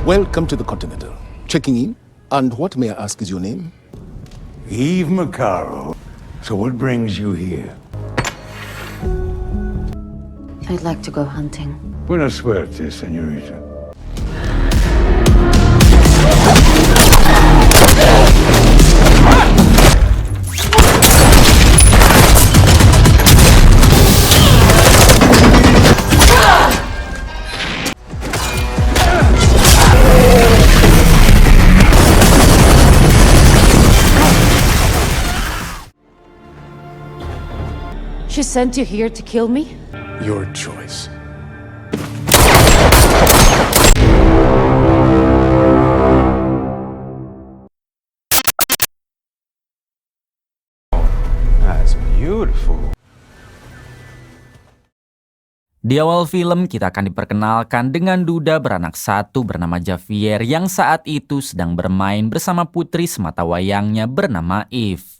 Welcome to the Continental. Checking in. And what, may I ask, is your name? Eve Macaro. So what brings you here? I'd like to go hunting. Buena suerte, señorita. She sent you here to kill me? Your choice. That's beautiful. Di awal film kita akan diperkenalkan dengan duda beranak satu bernama Javier yang saat itu sedang bermain bersama putri sematawayangnya bernama Eve.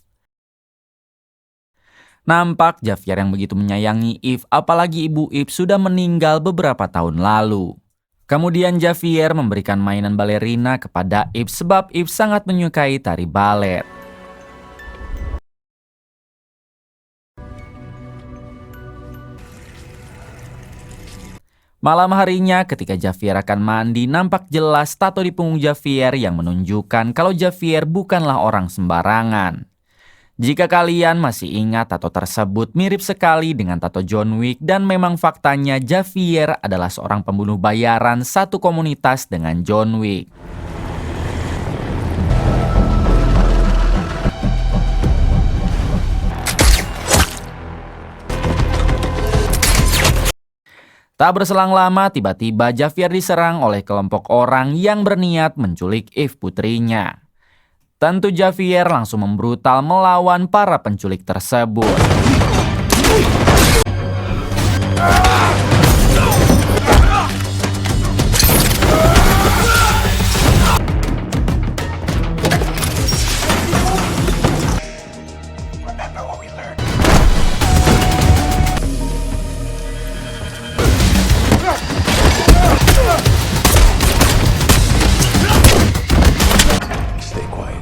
Nampak Javier yang begitu menyayangi Eve, apalagi ibu Eve sudah meninggal beberapa tahun lalu. Kemudian Javier memberikan mainan balerina kepada Eve sebab Eve sangat menyukai tari balet. Malam harinya ketika Javier akan mandi, nampak jelas tato di punggung Javier yang menunjukkan kalau Javier bukanlah orang sembarangan. Jika kalian masih ingat, tato tersebut mirip sekali dengan tato John Wick dan memang faktanya Javier adalah seorang pembunuh bayaran satu komunitas dengan John Wick. Tak berselang lama, tiba-tiba Javier diserang oleh kelompok orang yang berniat menculik Eve putrinya. Tentu Javier langsung membrutal melawan para penculik tersebut. Stay quiet.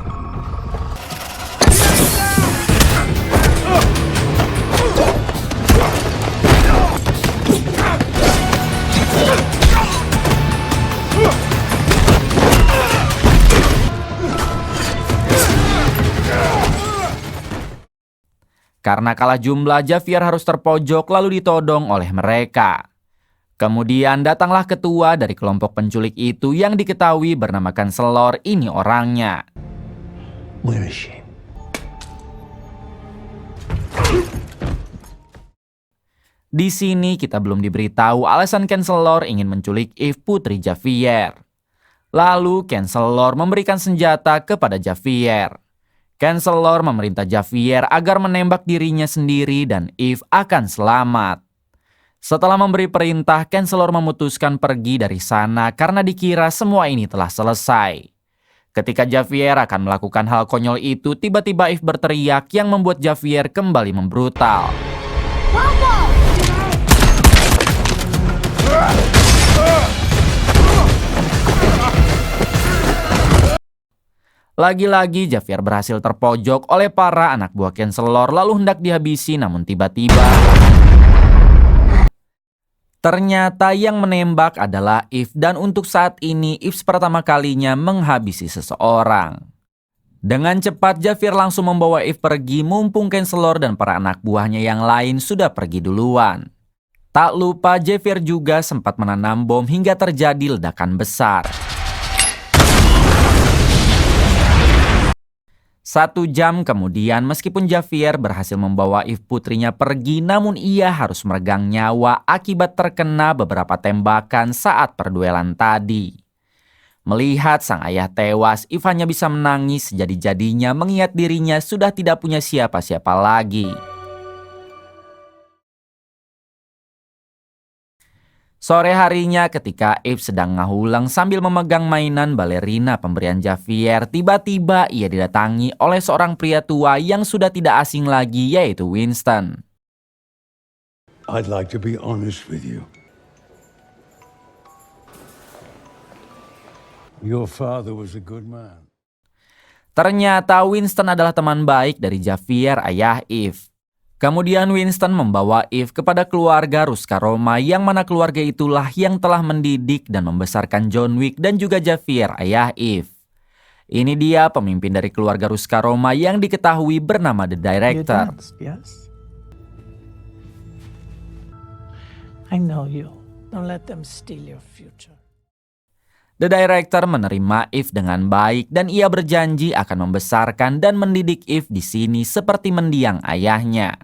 Karena kalah jumlah, Javier harus terpojok lalu ditodong oleh mereka. Kemudian datanglah ketua dari kelompok penculik itu yang diketahui bernama Kanselor. Ini orangnya. Where is she? Di sini kita belum diberitahu alasan Kanselor ingin menculik Eve putri Javier. Lalu Kanselor memberikan senjata kepada Javier. Kanselor memerintah Javier agar menembak dirinya sendiri dan Eve akan selamat. Setelah memberi perintah, Kanselor memutuskan pergi dari sana karena dikira semua ini telah selesai. Ketika Javier akan melakukan hal konyol itu, tiba-tiba Eve berteriak yang membuat Javier kembali membrutal. Lagi-lagi Javier berhasil terpojok oleh para anak buah Kanselor lalu hendak dihabisi, namun tiba-tiba ternyata yang menembak adalah Eve, dan untuk saat ini Eve pertama kalinya menghabisi seseorang. Dengan cepat Javier langsung membawa Eve pergi mumpung Kanselor dan para anak buahnya yang lain sudah pergi duluan. Tak lupa Javier juga sempat menanam bom hingga terjadi ledakan besar. 1 jam kemudian, meskipun Javier berhasil membawa Eve putrinya pergi, namun ia harus meregang nyawa akibat terkena beberapa tembakan saat perduelan tadi. Melihat sang ayah tewas, Eve hanya bisa menangis sejadi-jadinya mengingat dirinya sudah tidak punya siapa-siapa lagi. Sore harinya ketika Eve sedang ngahulang sambil memegang mainan balerina pemberian Javier, tiba-tiba ia didatangi oleh seorang pria tua yang sudah tidak asing lagi, yaitu Winston. I'd like to be honest with you. Your father was a good man. Ternyata Winston adalah teman baik dari Javier, ayah Eve. Kemudian Winston membawa Eve kepada keluarga Ruscaroma, yang mana keluarga itulah yang telah mendidik dan membesarkan John Wick dan juga Javier, ayah Eve. Ini dia pemimpin dari keluarga Ruscaroma yang diketahui bernama The Director. You danced, yes? I know you. Don't let them steal your future. The Director menerima Eve dengan baik dan ia berjanji akan membesarkan dan mendidik Eve di sini seperti mendiang ayahnya.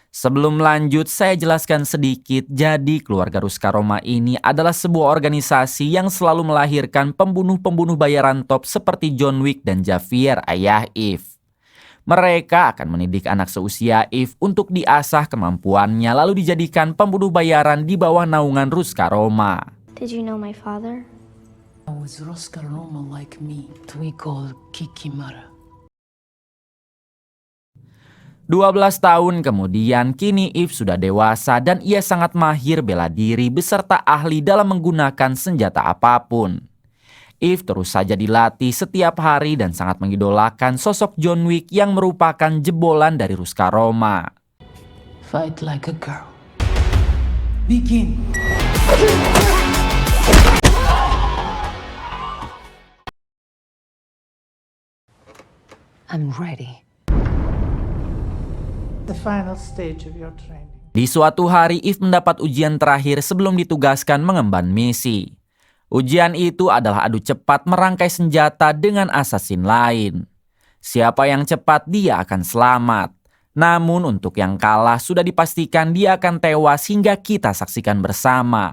Sebelum lanjut, saya jelaskan sedikit. Jadi keluarga Ruscaroma ini adalah sebuah organisasi yang selalu melahirkan pembunuh-pembunuh bayaran top seperti John Wick dan Javier, ayah Eve. Mereka akan mendidik anak seusia Eve untuk diasah kemampuannya lalu dijadikan pembunuh bayaran di bawah naungan Ruscaroma. Did you know my father? Was Ruscaroma like me? We call Kikimara. 12 tahun kemudian, kini Eve sudah dewasa dan ia sangat mahir bela diri beserta ahli dalam menggunakan senjata apapun. Eve terus saja dilatih setiap hari dan sangat mengidolakan sosok John Wick yang merupakan jebolan dari Ruscaroma. Fight like a girl. Begin. I'm ready. The final stage of your training. Di suatu hari, Eve mendapat ujian terakhir sebelum ditugaskan mengemban misi. Ujian itu adalah adu cepat merangkai senjata dengan assassin lain. Siapa yang cepat, dia akan selamat. Namun untuk yang kalah, sudah dipastikan dia akan tewas hingga kita saksikan bersama.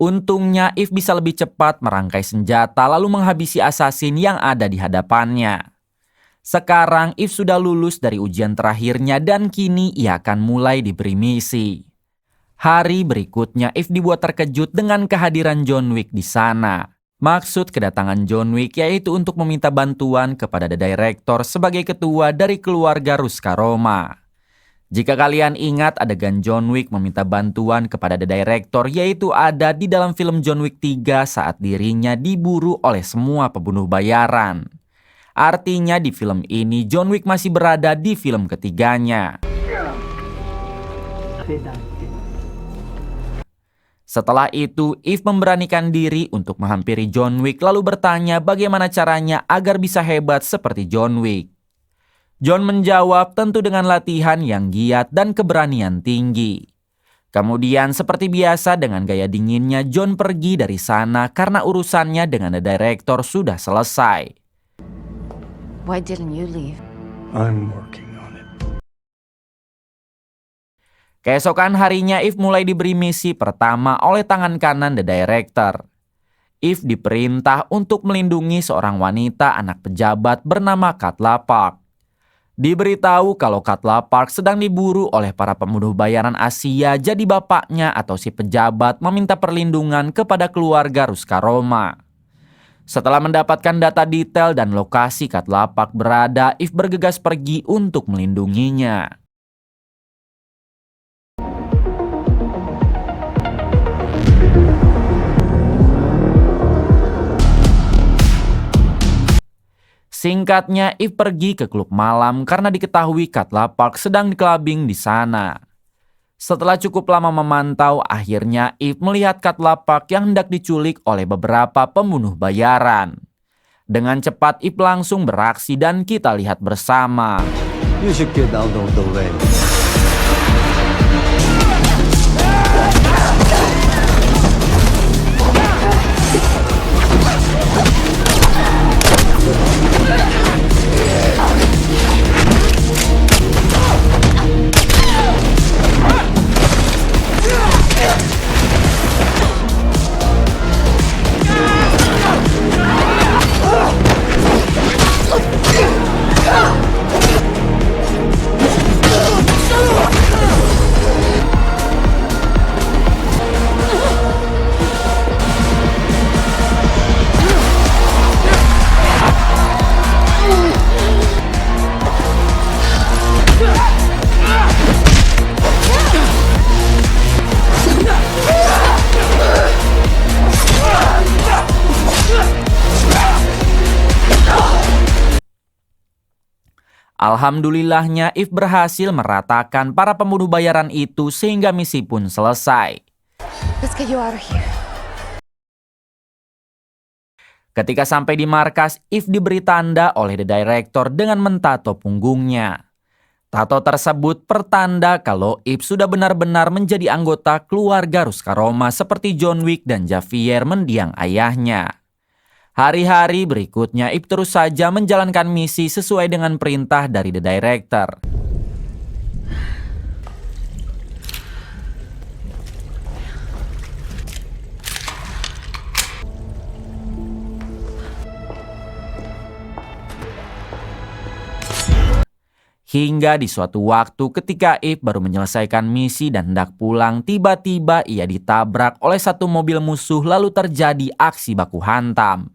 Untungnya Eve bisa lebih cepat merangkai senjata lalu menghabisi assassin yang ada di hadapannya. Sekarang Eve sudah lulus dari ujian terakhirnya dan kini ia akan mulai diberi misi. Hari berikutnya Eve dibuat terkejut dengan kehadiran John Wick di sana. Maksud kedatangan John Wick yaitu untuk meminta bantuan kepada The Director sebagai ketua dari keluarga Ruscaroma. Jika kalian ingat, adegan John Wick meminta bantuan kepada The Director yaitu ada di dalam film John Wick 3 saat dirinya diburu oleh semua pembunuh bayaran. Artinya di film ini John Wick masih berada di film ketiganya. Setelah itu, Eve memberanikan diri untuk menghampiri John Wick lalu bertanya bagaimana caranya agar bisa hebat seperti John Wick. John menjawab tentu dengan latihan yang giat dan keberanian tinggi. Kemudian seperti biasa dengan gaya dinginnya John pergi dari sana karena urusannya dengan The Director sudah selesai. Why didn't you leave? I'm working on it. Keesokan harinya Eve mulai diberi misi pertama oleh tangan kanan The Director. Eve diperintah untuk melindungi seorang wanita anak pejabat bernama Katla Park. Diberitahu kalau Katla Park sedang diburu oleh para pembunuh bayaran Asia, jadi bapaknya atau si pejabat meminta perlindungan kepada keluarga Ruscaroma. Setelah mendapatkan data detail dan lokasi Katla Park berada, Eve bergegas pergi untuk melindunginya. Singkatnya, Eve pergi ke klub malam karena diketahui Katla Park sedang clubbing di sana. Setelah cukup lama memantau, akhirnya Eve melihat Katla Park yang hendak diculik oleh beberapa pembunuh bayaran. Dengan cepat, Eve langsung beraksi dan kita lihat bersama. You should get out of the way. Alhamdulillahnya Eve berhasil meratakan para pembunuh bayaran itu sehingga misi pun selesai. Let's get you out of here. Ketika sampai di markas, Eve diberi tanda oleh The Director dengan mentato punggungnya. Tato tersebut pertanda kalau Eve sudah benar-benar menjadi anggota keluarga Ruskaroma seperti John Wick dan Javier mendiang ayahnya. Hari-hari berikutnya Eve terus saja menjalankan misi sesuai dengan perintah dari The Director. Hingga di suatu waktu ketika Eve baru menyelesaikan misi dan hendak pulang, tiba-tiba ia ditabrak oleh satu mobil musuh lalu terjadi aksi baku hantam.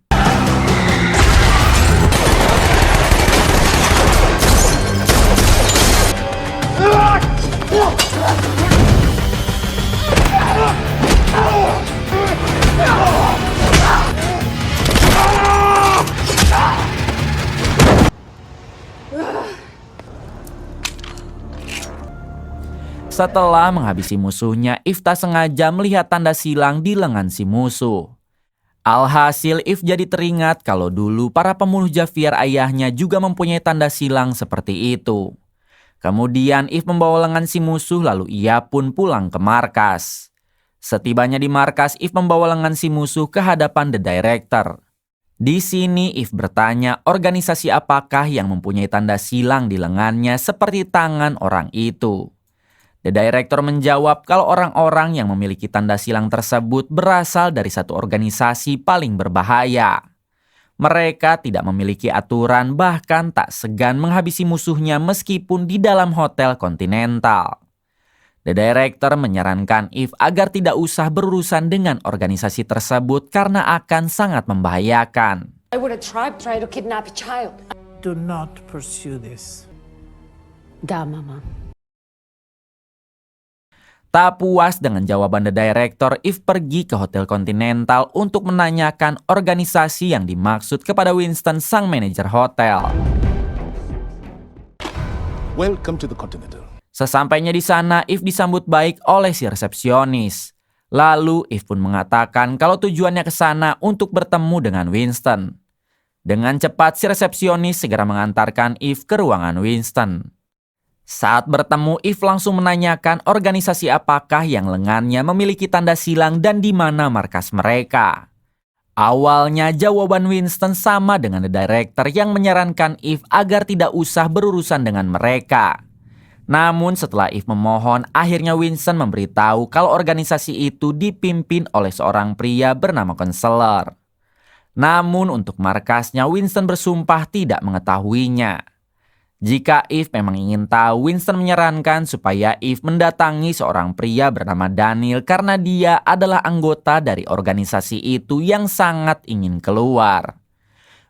Setelah menghabisi musuhnya, Eve tak sengaja melihat tanda silang di lengan si musuh. Alhasil Eve jadi teringat kalau dulu para pembunuh Javier ayahnya juga mempunyai tanda silang seperti itu. Kemudian Eve membawa lengan si musuh lalu ia pun pulang ke markas. Setibanya di markas, Eve membawa lengan si musuh ke hadapan The Director. Di sini Eve bertanya organisasi apakah yang mempunyai tanda silang di lengannya seperti tangan orang itu. The Director menjawab kalau orang-orang yang memiliki tanda silang tersebut berasal dari satu organisasi paling berbahaya. Mereka tidak memiliki aturan bahkan tak segan menghabisi musuhnya meskipun di dalam hotel Continental. The Director menyarankan Eve agar tidak usah berurusan dengan organisasi tersebut karena akan sangat membahayakan. Why would a tribe try to kidnap a child? Do not pursue this. Da, Mama. Tak puas dengan jawaban The Director, Eve pergi ke Hotel Continental untuk menanyakan organisasi yang dimaksud kepada Winston, sang manajer hotel. Welcome to the Continental. Sesampainya di sana, Eve disambut baik oleh si resepsionis. Lalu Eve pun mengatakan kalau tujuannya ke sana untuk bertemu dengan Winston. Dengan cepat si resepsionis segera mengantarkan Eve ke ruangan Winston. Saat bertemu, Eve langsung menanyakan organisasi apakah yang lengannya memiliki tanda silang dan di mana markas mereka. Awalnya jawaban Winston sama dengan The Director yang menyarankan Eve agar tidak usah berurusan dengan mereka. Namun setelah Eve memohon, akhirnya Winston memberitahu kalau organisasi itu dipimpin oleh seorang pria bernama konselor. Namun untuk markasnya, Winston bersumpah tidak mengetahuinya. Jika Eve memang ingin tahu, Winston menyarankan supaya Eve mendatangi seorang pria bernama Daniel karena dia adalah anggota dari organisasi itu yang sangat ingin keluar.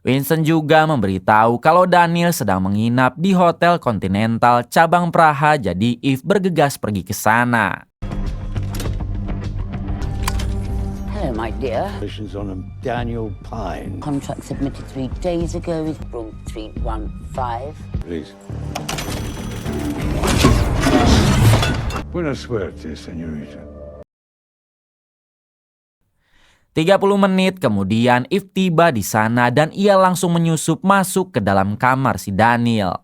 Winston juga memberitahu kalau Daniel sedang menginap di Hotel Continental cabang Praha, jadi Eve bergegas pergi ke sana. Hello, my dear. Congratulations on him, Daniel Pine. Contract submitted 3 days ago with room 315. Please. Buena suerte, señorita. 30 menit kemudian Eve tiba di sana dan ia langsung menyusup masuk ke dalam kamar si Daniel.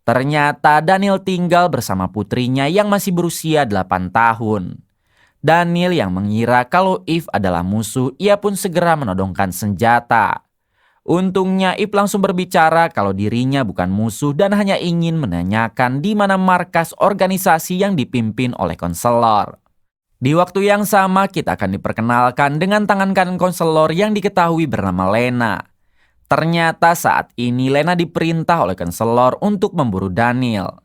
Ternyata Daniel tinggal bersama putrinya yang masih berusia 8 tahun. Daniel yang mengira kalau Eve adalah musuh, ia pun segera menodongkan senjata. Untungnya Eve langsung berbicara kalau dirinya bukan musuh dan hanya ingin menanyakan di mana markas organisasi yang dipimpin oleh konselor. Di waktu yang sama kita akan diperkenalkan dengan tangan kanan konselor yang diketahui bernama Lena. Ternyata saat ini Lena diperintah oleh konselor untuk memburu Daniel.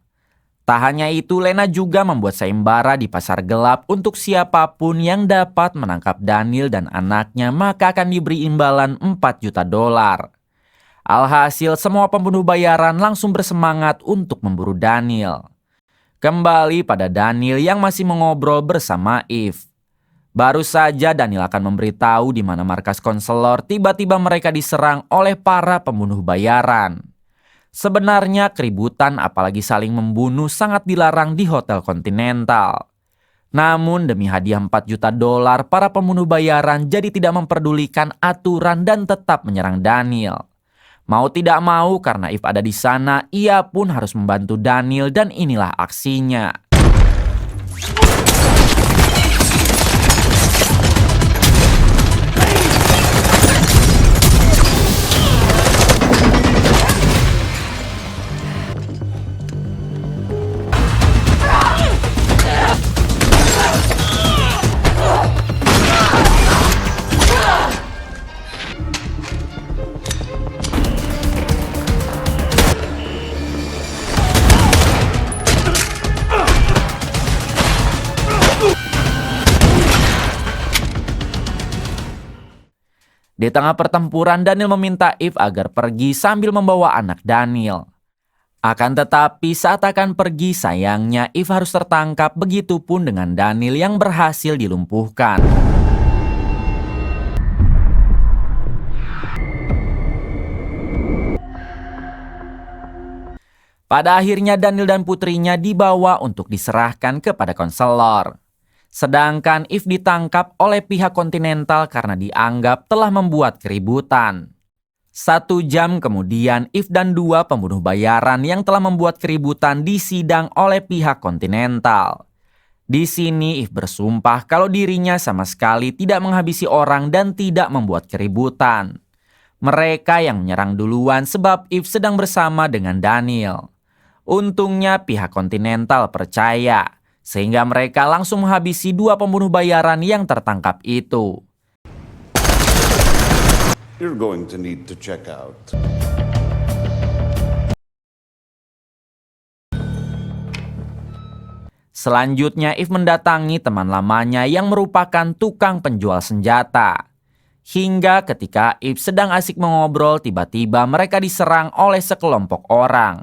Tak hanya itu, Lena juga membuat sayembara di pasar gelap untuk siapapun yang dapat menangkap Daniel dan anaknya maka akan diberi imbalan $4 juta. Alhasil semua pembunuh bayaran langsung bersemangat untuk memburu Daniel. Kembali pada Daniel yang masih mengobrol bersama Eve. Baru saja Daniel akan memberitahu di mana markas konselor, tiba-tiba mereka diserang oleh para pembunuh bayaran. Sebenarnya keributan apalagi saling membunuh sangat dilarang di Hotel Continental. Namun demi hadiah $4 juta, para pembunuh bayaran jadi tidak memperdulikan aturan dan tetap menyerang Daniel. Mau tidak mau karena Eve ada di sana, ia pun harus membantu Daniel dan inilah aksinya. Di tengah pertempuran, Daniel meminta Eve agar pergi sambil membawa anak Daniel. Akan tetapi saat akan pergi, sayangnya Eve harus tertangkap, begitupun dengan Daniel yang berhasil dilumpuhkan. Pada akhirnya Daniel dan putrinya dibawa untuk diserahkan kepada konselor. Sedangkan Eve ditangkap oleh pihak Continental karena dianggap telah membuat keributan. 1 jam kemudian, Eve dan 2 pembunuh bayaran yang telah membuat keributan disidang oleh pihak Continental. Di sini Eve bersumpah kalau dirinya sama sekali tidak menghabisi orang dan tidak membuat keributan. Mereka yang menyerang duluan sebab Eve sedang bersama dengan Daniel. Untungnya pihak Continental percaya, sehingga mereka langsung menghabisi 2 pembunuh bayaran yang tertangkap itu. You're going to need to check out. Selanjutnya Eve mendatangi teman lamanya yang merupakan tukang penjual senjata. Hingga ketika Eve sedang asik mengobrol, tiba-tiba mereka diserang oleh sekelompok orang.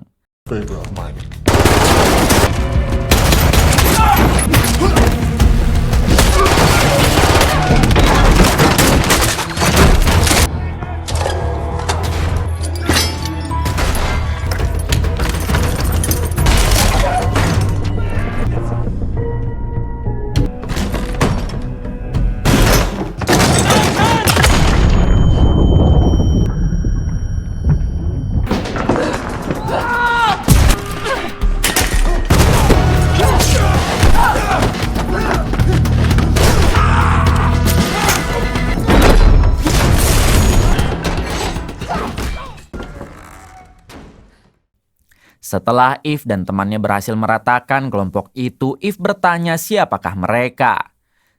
Setelah Eve dan temannya berhasil meratakan kelompok itu, Eve bertanya siapakah mereka.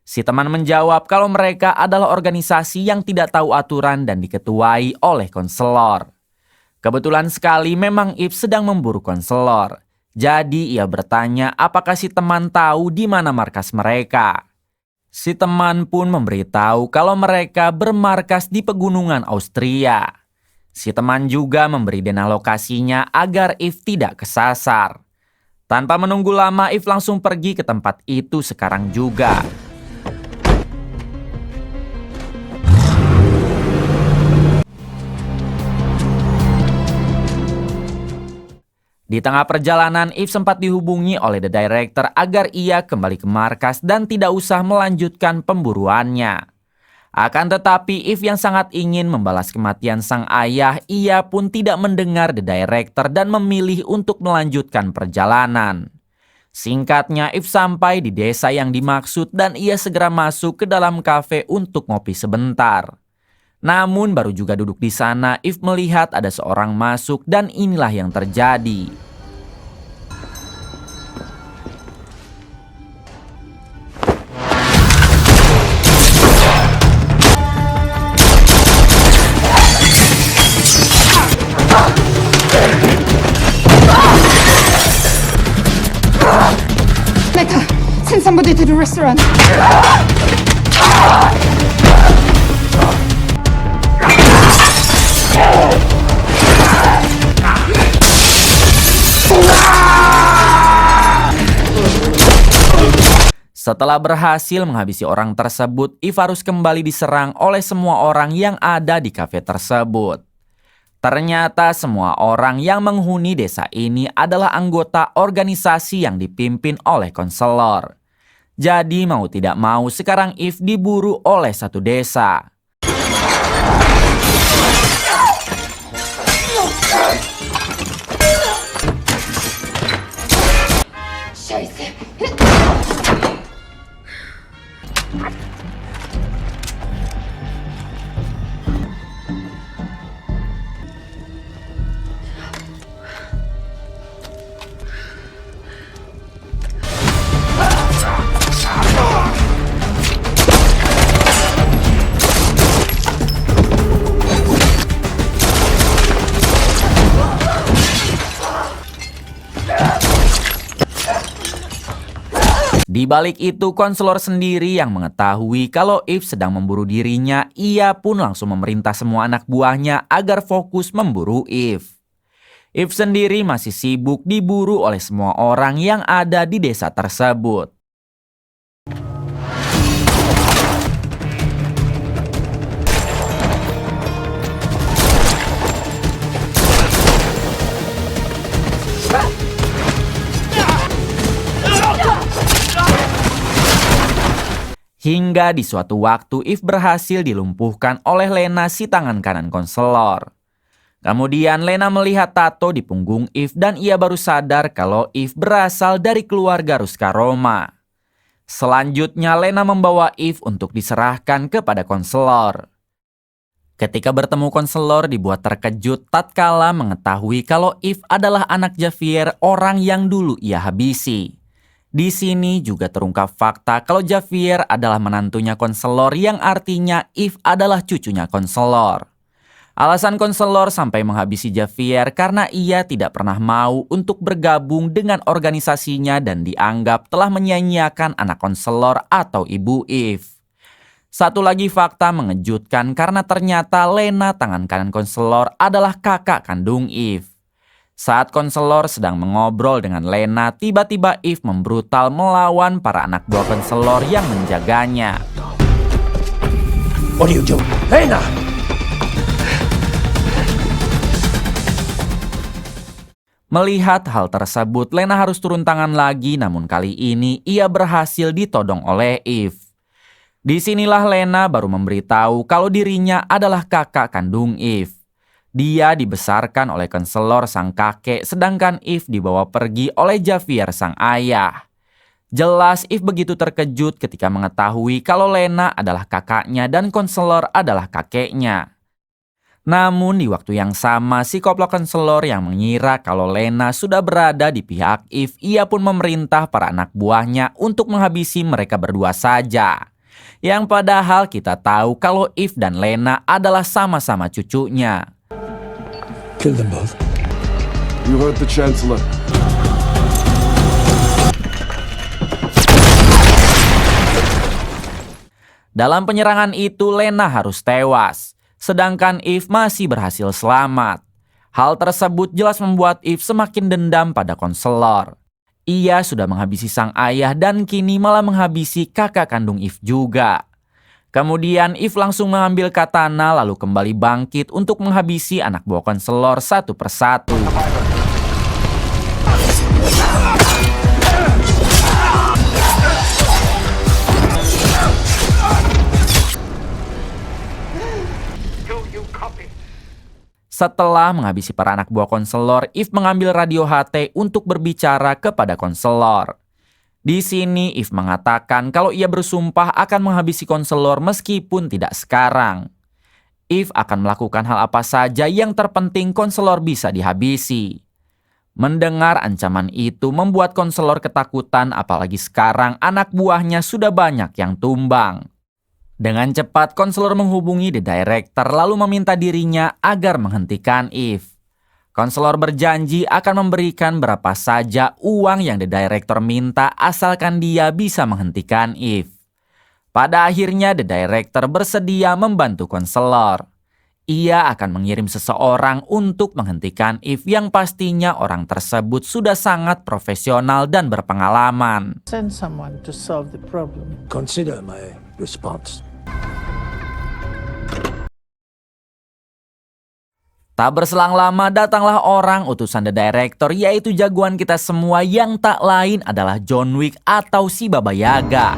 Si teman menjawab kalau mereka adalah organisasi yang tidak tahu aturan dan diketuai oleh konselor. Kebetulan sekali memang Eve sedang memburu konselor. Jadi ia bertanya apakah si teman tahu di mana markas mereka. Si teman pun memberitahu kalau mereka bermarkas di pegunungan Austria. Si teman juga memberi denah lokasinya agar Eve tidak kesasar. Tanpa menunggu lama, Eve langsung pergi ke tempat itu sekarang juga. Di tengah perjalanan, Eve sempat dihubungi oleh The Director agar ia kembali ke markas dan tidak usah melanjutkan pemburuannya. Akan tetapi Eve yang sangat ingin membalas kematian sang ayah, ia pun tidak mendengar The Director dan memilih untuk melanjutkan perjalanan. Singkatnya, Eve sampai di desa yang dimaksud dan ia segera masuk ke dalam kafe untuk ngopi sebentar. Namun baru juga duduk di sana, Eve melihat ada seorang masuk dan inilah yang terjadi. Meta, send somebody to the restaurant. Setelah berhasil menghabisi orang tersebut, Eve harus kembali diserang oleh semua orang yang ada di kafe tersebut. Ternyata semua orang yang menghuni desa ini adalah anggota organisasi yang dipimpin oleh konselor. Jadi mau tidak mau sekarang Eve diburu oleh satu desa. Scheiße. Di balik itu, konselor sendiri yang mengetahui kalau Eve sedang memburu dirinya, ia pun langsung memerintah semua anak buahnya agar fokus memburu Eve. Eve sendiri masih sibuk diburu oleh semua orang yang ada di desa tersebut. Hingga di suatu waktu Eve berhasil dilumpuhkan oleh Lena si tangan kanan konselor. Kemudian Lena melihat tato di punggung Eve dan ia baru sadar kalau Eve berasal dari keluarga Ruska Roma. Selanjutnya Lena membawa Eve untuk diserahkan kepada konselor. Ketika bertemu konselor dibuat terkejut tatkala mengetahui kalau Eve adalah anak Javier, orang yang dulu ia habisi. Di sini juga terungkap fakta kalau Javier adalah menantunya konselor yang artinya Eve adalah cucunya konselor. Alasan konselor sampai menghabisi Javier karena ia tidak pernah mau untuk bergabung dengan organisasinya dan dianggap telah menyia-nyiakan anak konselor atau ibu Eve. Satu lagi fakta mengejutkan karena ternyata Lena tangan kanan konselor adalah kakak kandung Eve. Saat konselor sedang mengobrol dengan Lena, tiba-tiba Eve membrutal melawan para anak buah konselor yang menjaganya. What are you doing? Lena! Melihat hal tersebut, Lena harus turun tangan lagi, namun kali ini ia berhasil ditodong oleh Eve. Disinilah Lena baru memberitahu kalau dirinya adalah kakak kandung Eve. Dia dibesarkan oleh konselor sang kakek, sedangkan Eve dibawa pergi oleh Javier sang ayah. Jelas Eve begitu terkejut ketika mengetahui kalau Lena adalah kakaknya dan konselor adalah kakeknya. Namun di waktu yang sama, si koplo konselor yang mengira kalau Lena sudah berada di pihak Eve, ia pun memerintah para anak buahnya untuk menghabisi mereka berdua saja. Yang padahal kita tahu kalau Eve dan Lena adalah sama-sama cucunya. Kill them both. You heard the Chancellor. Dalam penyerangan itu, Lena harus tewas, sedangkan Eve masih berhasil selamat. Hal tersebut jelas membuat Eve semakin dendam pada konselor. Ia sudah menghabisi sang ayah dan kini malah menghabisi kakak kandung Eve juga. Kemudian Eve langsung mengambil katana lalu kembali bangkit untuk menghabisi anak buah konselor satu persatu. Setelah menghabisi para anak buah konselor, Eve mengambil radio HT untuk berbicara kepada konselor. Di sini Eve mengatakan kalau ia bersumpah akan menghabisi konselor meskipun tidak sekarang. Eve akan melakukan hal apa saja yang terpenting konselor bisa dihabisi. Mendengar ancaman itu membuat konselor ketakutan, apalagi sekarang anak buahnya sudah banyak yang tumbang. Dengan cepat konselor menghubungi The Director lalu meminta dirinya agar menghentikan Eve. Konselor berjanji akan memberikan berapa saja uang yang The Director minta asalkan dia bisa menghentikan Eve. Pada akhirnya The Director bersedia membantu konselor. Ia akan mengirim seseorang untuk menghentikan Eve yang pastinya orang tersebut sudah sangat profesional dan berpengalaman. Send someone to solve the problem. Consider my response. Tak berselang lama datanglah orang utusan The Director, yaitu jagoan kita semua yang tak lain adalah John Wick atau si Baba Yaga.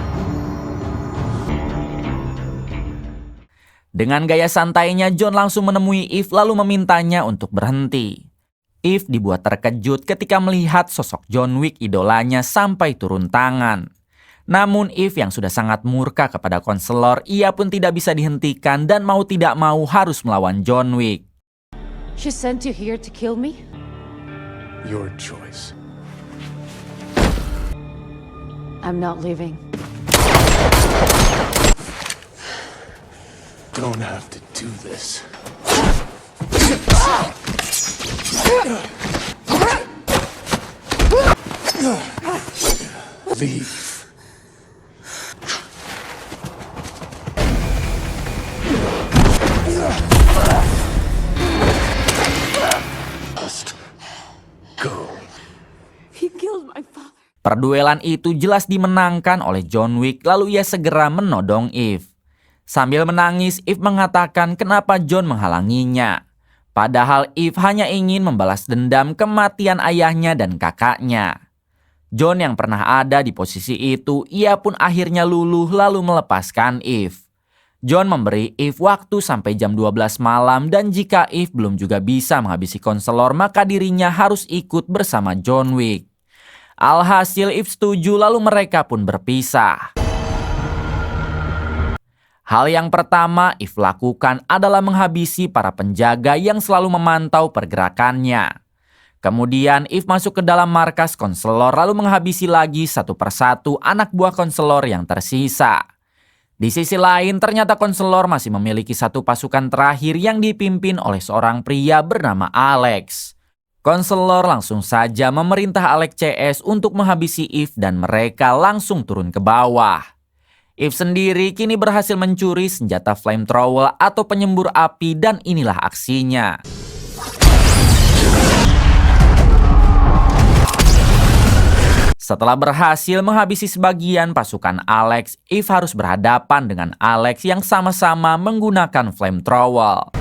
Dengan gaya santainya, John langsung menemui Eve lalu memintanya untuk berhenti. Eve dibuat terkejut ketika melihat sosok John Wick idolanya sampai turun tangan. Namun Eve yang sudah sangat murka kepada konselor, ia pun tidak bisa dihentikan dan mau tidak mau harus melawan John Wick. She sent you here to kill me? Your choice. I'm not leaving. Don't have to do this. Leave. Just go. He killed my father. Perduelan itu jelas dimenangkan oleh John Wick, lalu ia segera menodong Eve. Sambil menangis, Eve mengatakan kenapa John menghalanginya. Padahal Eve hanya ingin membalas dendam kematian ayahnya dan kakaknya. John yang pernah ada di posisi itu, ia pun akhirnya luluh lalu melepaskan Eve. John memberi Eve waktu sampai jam 12 malam dan jika Eve belum juga bisa menghabisi konselor, maka dirinya harus ikut bersama John Wick. Alhasil Eve setuju lalu mereka pun berpisah. Hal yang pertama Eve lakukan adalah menghabisi para penjaga yang selalu memantau pergerakannya. Kemudian Eve masuk ke dalam markas konselor lalu menghabisi lagi satu persatu anak buah konselor yang tersisa. Di sisi lain ternyata konselor masih memiliki satu pasukan terakhir yang dipimpin oleh seorang pria bernama Alex. Konselor langsung saja memerintah Alex CS untuk menghabisi Eve dan mereka langsung turun ke bawah. Eve sendiri kini berhasil mencuri senjata flamethrower atau penyembur api dan inilah aksinya. Setelah berhasil menghabisi sebagian pasukan Alex, Eve harus berhadapan dengan Alex yang sama-sama menggunakan flamethrower.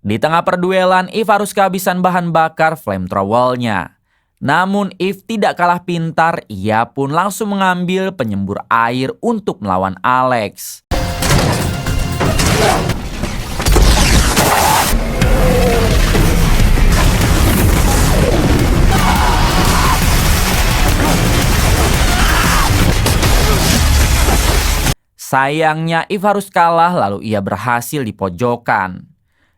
Di tengah perduelan, Eve harus kehabisan bahan bakar flamethrower-nya. Namun Eve tidak kalah pintar, ia pun langsung mengambil penyembur air untuk melawan Alex. Sayangnya Eve harus kalah lalu ia berhasil di pojokan.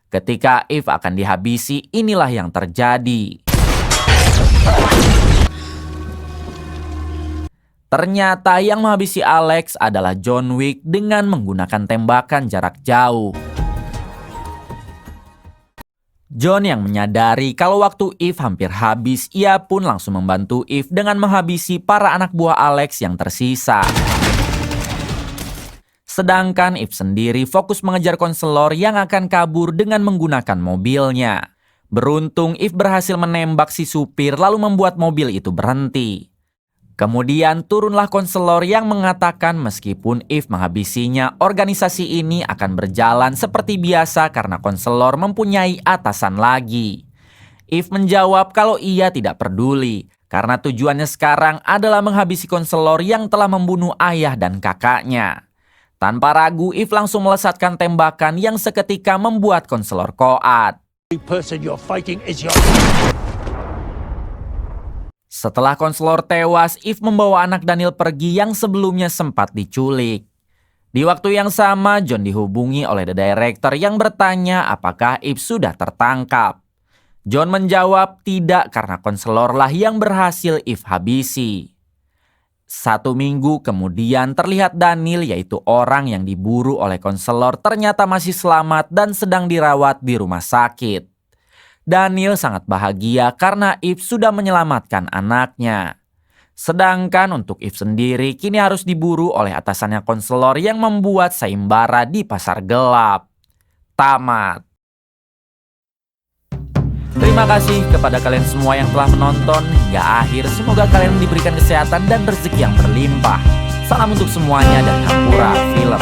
Ketika Eve akan dihabisi, inilah yang terjadi. Ternyata yang menghabisi Alex adalah John Wick dengan menggunakan tembakan jarak jauh. John yang menyadari kalau waktu Eve hampir habis, ia pun langsung membantu Eve dengan menghabisi para anak buah Alex yang tersisa. Sedangkan Eve sendiri fokus mengejar konselor yang akan kabur dengan menggunakan mobilnya. Beruntung Eve berhasil menembak si supir lalu membuat mobil itu berhenti. Kemudian turunlah konselor yang mengatakan meskipun Eve menghabisinya, organisasi ini akan berjalan seperti biasa karena konselor mempunyai atasan lagi. Eve menjawab kalau ia tidak peduli karena tujuannya sekarang adalah menghabisi konselor yang telah membunuh ayah dan kakaknya. Tanpa ragu, Eve langsung melesatkan tembakan yang seketika membuat konselor koat. Setelah konselor tewas, Eve membawa anak Daniel pergi yang sebelumnya sempat diculik. Di waktu yang sama, John dihubungi oleh The Director yang bertanya apakah Eve sudah tertangkap. John menjawab tidak karena konselorlah yang berhasil Eve habisi. 1 minggu kemudian terlihat Daniel, yaitu orang yang diburu oleh konselor, ternyata masih selamat dan sedang dirawat di rumah sakit. Daniel sangat bahagia karena Eve sudah menyelamatkan anaknya. Sedangkan untuk Eve sendiri kini harus diburu oleh atasannya konselor yang membuat sayembara di pasar gelap. Tamat. Terima kasih kepada kalian semua yang telah menonton hingga akhir. Semoga kalian diberikan kesehatan dan rezeki yang berlimpah. Salam untuk semuanya dari Hampura Film.